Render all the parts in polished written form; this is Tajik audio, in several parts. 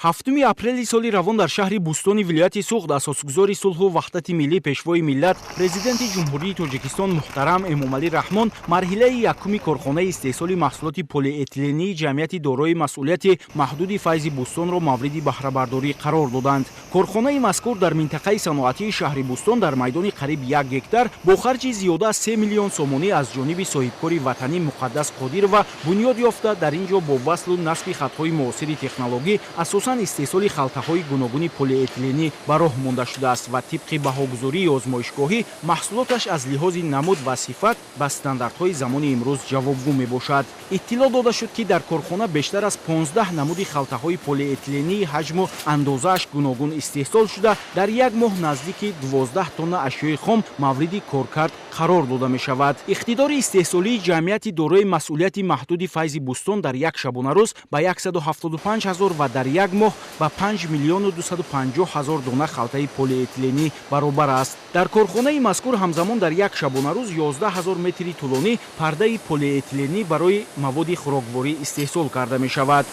7 апрели соли равон дар шаҳри Бустони вилояти Суғд асосгузори сулҳу ваҳдати миллӣ пешвои миллат президенти ҷумҳурии Тоҷикистон муҳтарам Эмомалӣ Раҳмон марҳилаи якуми корхонаи истеҳсоли маҳсулоти полиэтилении ҷамъияти дорои масъулияти маҳдуди Файзи Бустонро мавриди баҳрабардорӣ қарор доданд. Корхонаи мазкур дар минтақаи саноатии шаҳри Бустон дар майдони қариб 1 гектар бо харҷи зиёда аз 3 миллион сомонӣ аз ҷониби соҳибкори ватанӣ Муқаддас Қодирова бунёд ёфта, дар ин ҷо бо васлу насби хатҳои муосири технологӣ асосан истеҳсоли халтаҳои гуногуни полиэтиленӣ ба роҳ монда шудааст ва тибқи баҳогузории озмоишгоҳӣ маҳсулоташ аз лиҳози намуд ва сифат ба стандартҳои замони имрӯз ҷавобгӯ мебошад. Иттилоъ дода шуд, ки дар корхона бештар аз 15 намуди халтаҳои полиэтилении ҳаҷму андозааш гуногун истеҳсол шуда, дар як моҳ наздики 12 тонна ашёи хом мавриди коркард қарор дода мешавад. Иқтидори истеҳсолии ҷамъияти дорои масъулияти маҳдуди Файзи Бустон дар як шабонарӯз ба 175 000 ва дар як моҳ ба 5 миллиону 250 000 дона халтаи полиэтиленӣ баробар аст. Дар корхонаи мазкур ҳамзамон дар як шабонарӯз 11 000 метри тӯлонӣ пардаи полиэтиленӣ барои маводи хӯрокворӣ истеҳсол карда мешавад.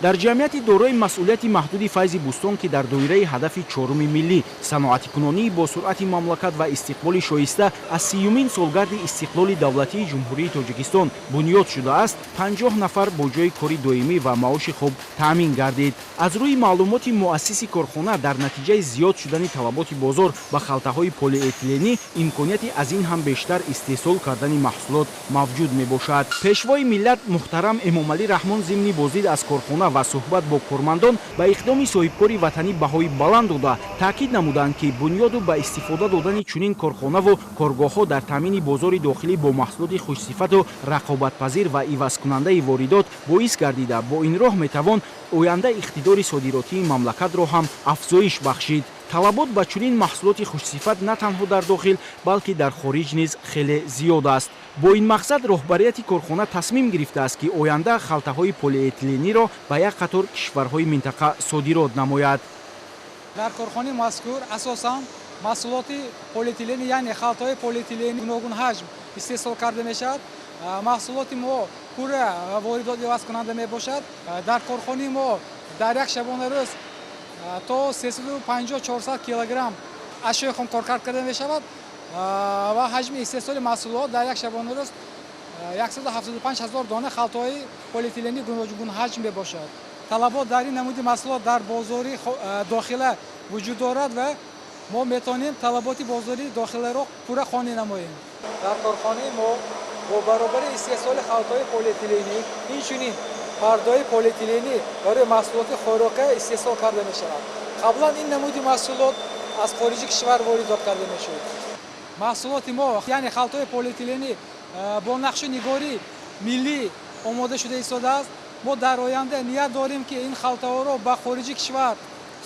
дар ҷамъияти дорои масъулияти маҳдуди Файзи Бустон, ки дар доираи ҳадафи 4-уми миллӣ саноатикунонии босуръати мамлакат ва истиқболи шоиста аз 30-юмин солгарди истиқлоли давлатии ҷумҳурии Тоҷикистон бунёд шудааст, 50 нафар бо ҷои кори доимӣ ва маоши хуб таъмин гардид. аз рӯи маълумоти муассиси корхона, дар натиҷаи зиёд шудани талаботи бозор ба халтаҳои полиэтиленӣ имконияти аз ин ҳам бештар истеҳсол кардани маҳсулот мавҷуд мебошад. пешвои миллат муҳтарам Эмомалӣ Раҳмон зимни боздид аз корхона ва суҳбат бо кормандон ба иқдоми соҳибкори ватанӣ баҳои баланд дода, таъкид намуданд, ки бунёду ба истифода додани чунин корхонаву коргоҳҳо дар таъмини бозори дохилӣ бо маҳсулоти хушсифату рақобатпазир ва ивазкунандаи воридот боис гардида, бо ин роҳ метавон оянда иқтидори содиротии мамлакатро ҳам афзоиш бахшид. талабот ба чунин маҳсулоти хушсифат на танҳо дар дохил, балки дар хориҷ низ хеле зиёд аст. бо ин мақсад роҳбарияти корхона тасмим гирифтааст, ки оянда халтаҳои полиэтилениро ба як қатор кишварҳои минтақа содирот намояд. дар корхонаи мазкур асосан маҳсулоти полиэтилени, яъне халтаҳои полиэтилени гуногун ҳаҷм истеҳсол карда мешавад. маҳсулоти мо пурра воридот ивазкунанда мебошад. дар корхонаи мо дар як шабонарӯз то 350-400 килограмм ашёи хом коркард карда мешавад ва ҳаҷми истеҳсоли маҳсулот дар як шабонарӯз 175 000 дона халтаҳои полиэтилени гуногун ҳаҷм мебошад. талабот дар ин намуди маҳсулот дар бозори дохила вуҷуд дорад ва мо метавонем талаботи бозори дохиларо пурра хонӣ намоем. дар корхонаи мо бо баробари истеҳсоли халтаҳои полиэтилени инчунин пардаҳои полиэтилени барои маҳсулоти хӯрока истеҳсол карда мешавад. қаблан ин намуди маҳсулот аз хориҷи кишвар воридот карда мешуд. маҳсулоти мо, яъне халтаҳои полиэтилени бо нақшу нигори миллӣ омода шуда истодааст. мо дар оянда ният дорем, ки ин халтаҳоро ба хориҷи кишвар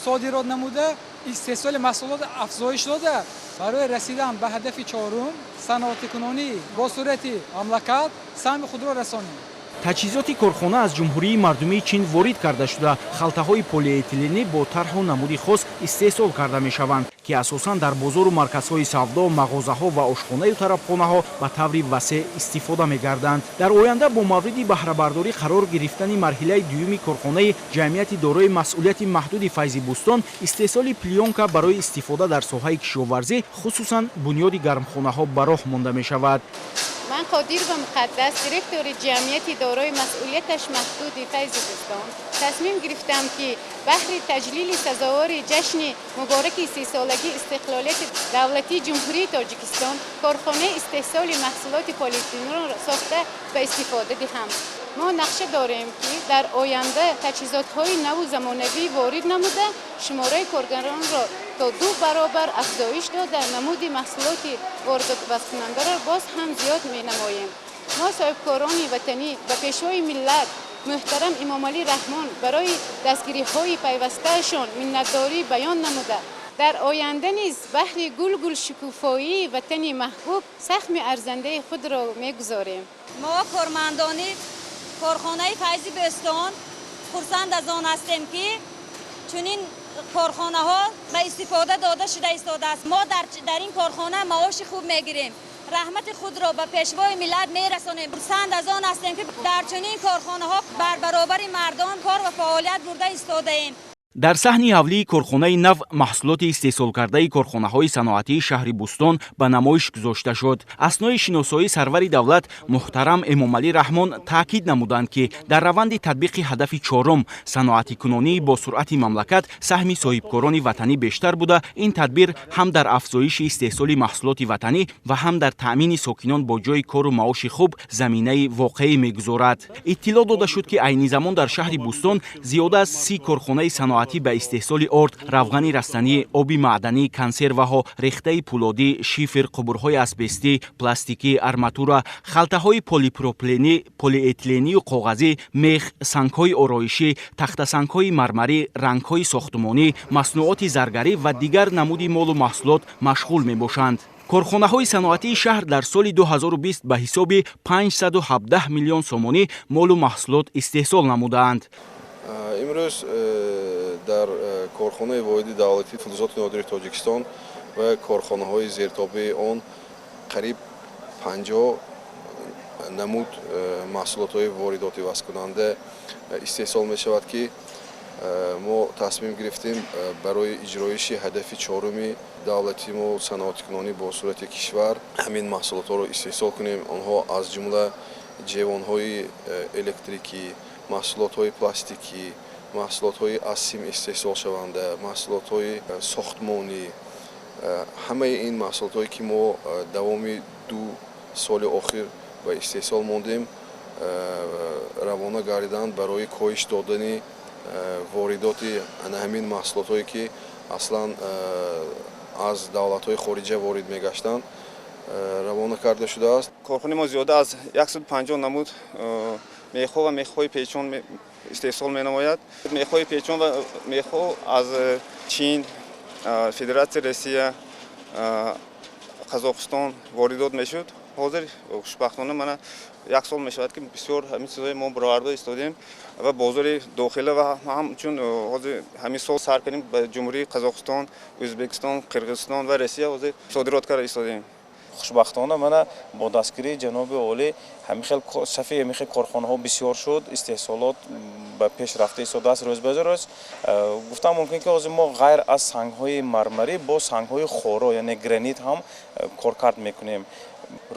содирот намуда истеҳсоли маҳсулот афзоиш дода, барои расидан ба ҳадафи 4-ум саноатикунонӣ бо суръати мамлакат саҳми худро расонем. таҷҳизоти корхона аз ҷумҳурии мардумии чин ворид карда шуда, халтаҳои полиэтиленӣ бо тарҳу намуди хос истеҳсол карда мешаванд, ки асосан дар бозору марказҳои савдо, мағозаҳо ва ошхонаю тарабхонаҳо ба таври васеъ истифода мегарданд. дар оянда бо мавриди баҳрабардорӣ қарор гирифтани марҳилаи дуюми корхонаи ҷамъияти дорои масъулияти маҳдуди Файзи Бустон, истеҳсоли плёнка барои истифода дар соҳаи кишоварзӣ, хусусан бунёди гармхонаҳо ба роҳ монда мешавад. من قادر و مقدس دیرکتور جمعیت دارای مسئولیتش محدود فیض بستان تصمیم گرفتم که بهر تجلیل سزاوار جشن مبارک 30 سالگی استقلالیت دولتی جمهوری تاجیکستان کارخانه استحصال محصولات پلی‌اتیلن را ساخته به استفاده دهم. ما نقشه داریم که در آینده تجهیزات‌های نو زمانوی وارد نموده شماره کارگران را تا 2 برابر افزایش داده نمود محصولات واردات کننده را باز هم زیاد می‌نماییم. ما صاحبکاران وطنی و پیشوای ملت محترم امامعلی رحمان برای دستگیری های پیوستهشان منتداری بیان نموده در آینده نیز بهر گل شکوفایی وطن محبوب سهم ارزنده خود را میگذاریم. ما کارمندان کارخانه فیض بستان خرسند از آن هستیم که چنین کارخانه ها به استفاده داده شده است. ما در این کارخانه معاش خوب میگیریم. رحمت خود را به پیشوای ملت میرسانیم. خرسند از آن هستیم که در چنین کارخانه ها بر برابر مردم کار و فعالیت برده ایستاده ایم. дар саҳни ҳавлии корхонаи нав маҳсулоти истеҳсолкардаи корхонаҳои саноатии шаҳри Бустон ба намоиш гузошта шуд. Аснои шиносоии сарвари давлат муҳтарам Эмомалӣ Раҳмон таъкид намуданд, ки дар раванди татбиқи ҳадафи чорум саноатикунонии босуръати мамлакат саҳми соҳибкорони ватанӣ бештар буда, ин тадбир ҳам дар афзоиши истеҳсоли маҳсулоти ватанӣ ва ҳам дар таъмини сокинон бо ҷои кору маоши хуб заминаи воқеӣ мегузорад. иттилоъ дода шуд, ки айни замон дар шаҳри Бустон зиёда аз 30 корхонаи саноат ба истеҳсоли орд, равғани растанӣ, оби маъданӣ, консерваҳо, рехтаи пулодӣ, шифр, қубурҳои асбестӣ, пластикӣ, арматура, халтаҳои полипропиленӣ, полиэтилению коғазӣ, мех, сангҳои ороишӣ, тахтасангҳои мармарӣ, рангҳои сохтумонӣ, маснуоти заргарӣ ва дигар намуди молу маҳсулот машғул мебошанд. корхонаҳои саноатии шаҳр дар соли 2020 ба ҳисоби 517 миллион сомонӣ молу маҳсулот истеҳсол намудаанд. имрӯз дар корхонаи воҳиди давлатии филзоти нодири тоҷикистон ва корхонаҳои зертобии он қариб 50 намуд маҳсулотҳои воридоти васкунанда истеҳсол мешавад, ки мо тасмим гирифтем барои иҷроиши ҳадафи чоруми давлати мо саноатикунонӣ бо сурати кишвар ҳамин маҳсулотҳоро истеҳсол кунем. онҳо аз ҷумла ҷевонҳои электрикӣ, маҳсулотҳои пластикӣ, маҳсулотҳои аз сим истеҳсолшаванда, маҳсулотҳои сохтмонӣ, ҳамаи ин маҳсулотҳое ки мо давоми 2 соли охир ба истеҳсол мондем, равона гардиданд барои коҳиш додани воридоти ҳамин маҳсулотҳое ки аслан аз давлатҳои хориҷа ворид мегаштанд, равона карда шудааст. корхонаи мо зиёда аз 150 намуд мехо ва мехҳои печон истеҳсол менамояд. мехҳои печон ва мехо аз Чин, Федератсияи Россия, Қазоқистон воридот мешуд. ҳозир хушбахтона мана 1 сол мешавад, ки бисёр ҳамин чизҳои мо бароварда истодем ва бозори дохила ва ҳамчун ҳозир ҳамин сол сар кардем ба ҷумҳурии Қазоқистон, Ӯзбекистон, Қирғизистон ва Россия ҳозир содирот карда истодем. хушбахтона мана бо дастгирии ҷаноби олӣ сафи ҳамихел корхонаҳо бисёр шуд, истеҳсолот ба пеш рафта истодааст рӯз ба рӯз. гуфтам мумкин ки ҳозир мо ғайр аз сангҳои мармарӣ бо сангҳои хоро яъне гранит ҳам коркард мекунем.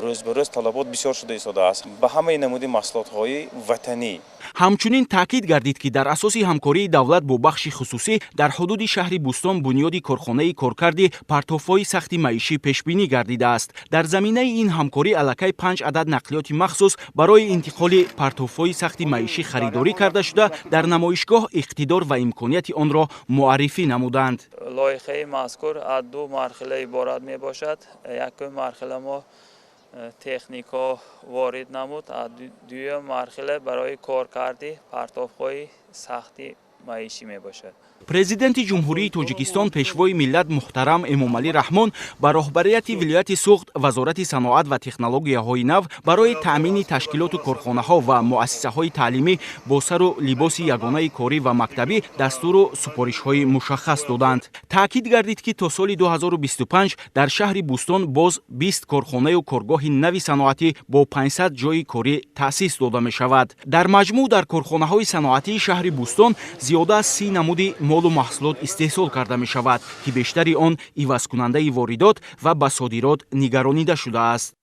рӯз ба рӯз талабот бисёр шуда истодааст ба ҳамаи намуди маҳсулотҳои ватанӣ. ҳамчунин таъкид гардид, ки дар асоси ҳамкории давлат бо бахши хусусӣ дар ҳудуди шаҳри Бустон бунёди корхонаи коркарди партофҳои сахти маишӣ пешбинӣ гардидааст. дар заминаи ин ҳамкорӣ аллакай 5 адад нақлиёти махсус барои интиқоли партофҳои сахти маишӣ харидорӣ карда шуда, дар намоишгоҳ иқтидор ва имконияти онро муаррифӣ намуданд. лоиҳаи мазкур аз 2 марҳила иборат мебошад. якум марҳила мо технико ворид намуд, аз дуюм марҳила барои коркарди партофҳои сахти маишӣ мебошад. президенти ҷумҳурии тоҷикистон пешвои миллат муҳтарам Эмомалӣ Раҳмон ба роҳбарияти вилояти Суғд, вазорати саноат ва технологияҳои нав барои таъмини ташкилоту корхонаҳо ва муассисаҳои таълимӣ бо сару либоси ягонаи корӣ ва мактабӣ дастуру супоришҳои мушаххас доданд. таъкид гардид, ки то соли 2025 дар шаҳри Бустон боз 20 корхонаю коргоҳи нави саноатӣ бо 500 ҷойи корӣ таъсис дода мешавад. дар маҷмӯъ дар корхонаҳои саноатии шаҳри Бустон зиёда аз 30 намуди молу маҳсулот истеҳсол карда мешавад, ки бештари он ивазкунандаи воридот ва ба содирот нигаронида шудааст.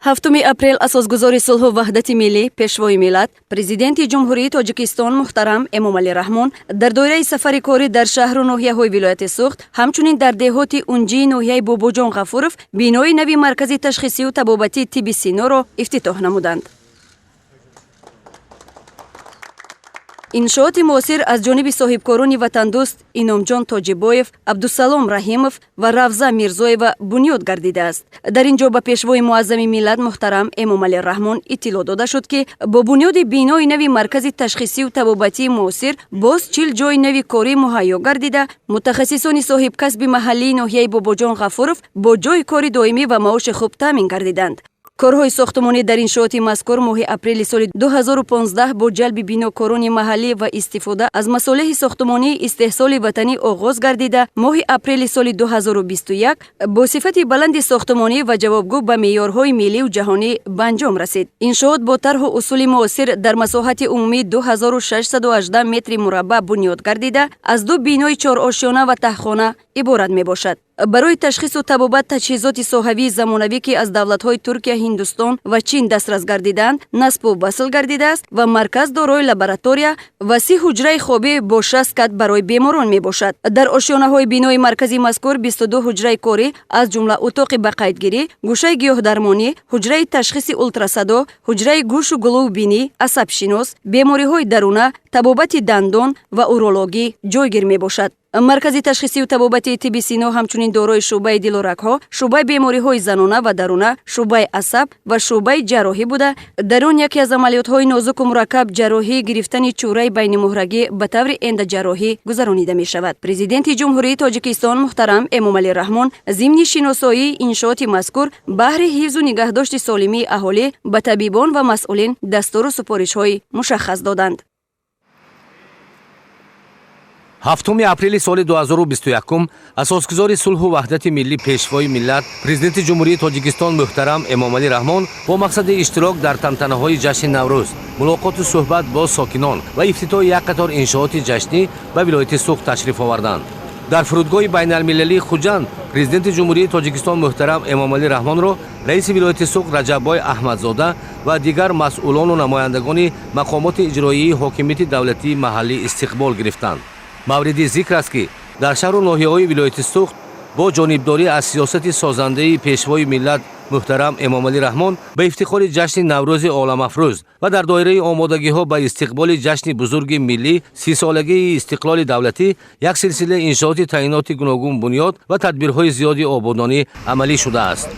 7 апрел асосгузори сулҳу ваҳдати миллӣ, пешвои миллат, президенти ҷумҳурии Тоҷикистон муҳтарам Эмомалӣ Раҳмон дар доираи сафари корӣ дар шаҳру ноҳияҳои вилояти Суғд, ҳамчунин дар деҳоти Унҷии ноҳияи Бобоҷон Ғафуров бинои нави маркази ташхисию табобатии тибби синоро ифтитоҳ намуданд. иншооти муосир аз ҷониби соҳибкорони ватандӯст иномҷон тоҷибоев, абдусалом раҳимов ва равза мирзоева бунёд гардидааст. дар ин ҷо ба пешвои муаззами миллат муҳтарам эмомалӣ раҳмон иттилоъ дода шуд ки бо бунёди бинои нави маркази ташхисию табобатии муосир боз 40 ҷои нави корӣ муҳайё гардида, мутахассисони соҳибкасби маҳаллии ноҳияи бобоҷон ғафуров бо ҷои кори доимӣ ва маоши хуб таъмин гардиданд. корҳои сохтмонӣ дар иншооти мазкур моҳи апрели соли 2015 бо ҷалби бинокорони маҳаллӣ ва истифода аз масолиҳи сохтмонии истеҳсоли ватанӣ оғоз гардида, моҳи апрели соли 2021 бо сифати баланди сохтмонӣ ва ҷавобгӯ ба меъёрҳои миллию ҷаҳонӣ ба анҷом расид. иншоот бо тарҳу усули муосир дар масоҳати умумӣ 2618 метри мураббаъ бунёд гардида, аз 2 бинои 4 ошёна ва таҳхона иборат мебошад. барои ташхису табобат таҷҳизоти соҳавии замонавӣ ки аз давлатҳои Туркия, Ҳиндустон ва Чин дастрас гардиданд, насбу васл гардидааст ва марказ дорои лаборатория ва 30 ҳуҷраи хобӣ бо 60 кат барои беморон мебошад. дар ошёнаҳои бинои маркази мазкур 22 ҳуҷраи корӣ аз ҷумла утоқи бақайдгирӣ, гӯшаи гиёҳдармонӣ, ҳуҷраи ташхиси ултрасадо, ҳуҷраи гӯшу гулӯвбинӣ, асабшинос, бемориҳои даруна, табобати дандон ва урологӣ ҷойгир мебошад. маркази ташхисию табобати тибби сино ҳамчунин дорои шуъбаи дилу-рагҳо, шуъбаи бемориҳои занона ва даруна, шуъбаи асаб ва шуъбаи ҷарроҳӣ буда, дар он яке аз амалиётҳои нозуку мураккаб ҷарроҳӣ гирифтани чӯраи байнимуҳрагӣ ба таври эндаҷарроҳӣ гузаронида мешавад. президенти ҷумҳурии Тоҷикистон муҳтарам Эмомалӣ Раҳмон зимни шиносоии иншооти мазкур баҳри ҳифзу нигаҳдошти солимии аҳолӣ ба табибон ва масъулин дастуру супоришҳои мушаххас доданд. 7 апрели соли 2021 асосгузори сулҳу ваҳдати миллӣ пешвои миллат президенти ҷумҳурии Тоҷикистон муҳтарам Эмомалӣ Раҳмон бо мақсади иштирок дар тантанаҳои ҷашни Наврӯз, мулоқоту суҳбат бо сокинон ва ифтитоҳи як қатор иншооти ҷашнӣ ба вилояти Суғд ташриф оварданд. дар фурудгоҳи байналмилалии Хуҷанд президенти ҷумҳурии Тоҷикистон муҳтарам Эмомалӣ Раҳмонро раиси вилояти Суғд Раҷаббой Аҳмадзода ва дигар масъулону намояндагони мақомоти иҷроии ҳокимияти давлатии маҳаллӣ истиқбол гирифтанд. мавриди зикр аст ки дар шаҳру ноҳияҳои вилояти Суғд бо ҷонибдорӣ аз сиёсати созандаи пешвои миллат муҳтарам Эмомалӣ Раҳмон ба ифтихори ҷашни Наврӯзи оламафрӯз ва дар доираи омодагиҳо ба истиқболи ҷашни бузурги миллӣ 30-солагии истиқлоли давлатӣ як силсилаи иншооти таъиноти гуногун бунёд ва тадбирҳои зиёди ободонӣ амалӣ шудааст.